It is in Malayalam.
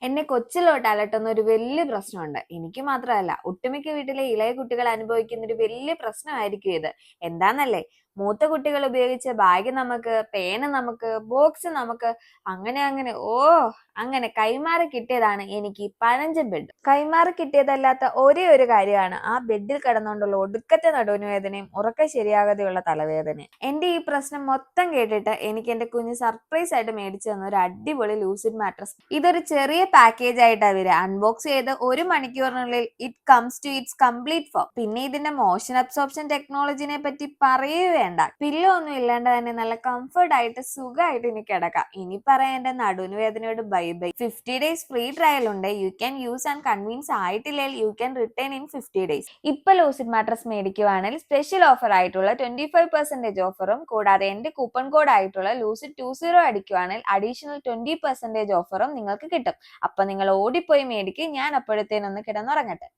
എന്നെ കൊച്ചിലോട്ട് അലട്ടുന്ന ഒരു വലിയ പ്രശ്നമുണ്ട്. എനിക്ക് മാത്രമല്ല, ഒട്ടുമിക്ക വീട്ടിലെ ഇളയ കുട്ടികൾ അനുഭവിക്കുന്ന ഒരു വലിയ പ്രശ്നമായിരിക്കും ഇത്. എന്താന്നല്ലേ? മൂത്ത കുട്ടികൾ ഉപയോഗിച്ച ബാഗ് നമുക്ക്, പേന നമുക്ക്, ബോക്സ് നമുക്ക്, അങ്ങനെ അങ്ങനെ അങ്ങനെ കൈമാറി കിട്ടിയതാണ് എനിക്ക് ഈ പഴഞ്ചൻ ബെഡ്. കൈമാറി കിട്ടിയതല്ലാത്ത ഒരേ ഒരു കാര്യമാണ് ആ ബെഡിൽ കിടന്നുകൊണ്ടുള്ള ഒടുക്കത്തെ നടുവിനുവേദനയും ഉറക്കം ശരിയാകാതെയുള്ള തലവേദനയും. എന്റെ ഈ പ്രശ്നം മൊത്തം കേട്ടിട്ട് എനിക്ക് എന്റെ കുഞ്ഞ് സർപ്രൈസ് ആയിട്ട് മേടിച്ചു തന്ന ഒരു അടിപൊളി ലൂസിഡ് മാട്രസ്. ഇതൊരു ചെറിയ പാക്കേജ് ആയിട്ടാ വരിക. അൺബോക്സ് ചെയ്ത് 1 മണിക്കൂറിനുള്ളിൽ it comes to its complete form. പിന്നെ ഇതിന്റെ മോഷൻ അബ്സോർപ്ഷൻ ടെക്നോളജിനെ പറ്റി പറയുകയാണ്. പില്ലോ ഒന്നും ഇല്ലാണ്ട് തന്നെ നല്ല കംഫർട്ട് ആയിട്ട് സുഖമായിട്ട് ഇനി കിടക്കാം. ഇനി പറയാൻ എന്റെ നടുവിന് വേദനയോട് bye bye. 50 days free trial ഉണ്ട്. You can use and convince ആയിട്ടില്ലെങ്കിൽ you can return in 50 days. ഇപ്പൊ ലൂസിഡ് മാട്രസ് മേടിക്കുവാണെങ്കിൽ സ്പെഷ്യൽ ഓഫർ ആയിട്ടുള്ള 25% ഓഫറും കൂടാതെ എന്റെ കൂപ്പൺ കോഡ് ആയിട്ടുള്ള ലൂസിഡ് 20 അടിക്കുവാണെങ്കിൽ അഡീഷണൽ 20% ഓഫറും നിങ്ങൾക്ക് കിട്ടും. അപ്പൊ നിങ്ങൾ ഓടിപ്പോയി മേടിക്ക്. ഞാൻ അപ്പോഴത്തേനൊന്ന് കിടന്നുറങ്ങട്ടെ.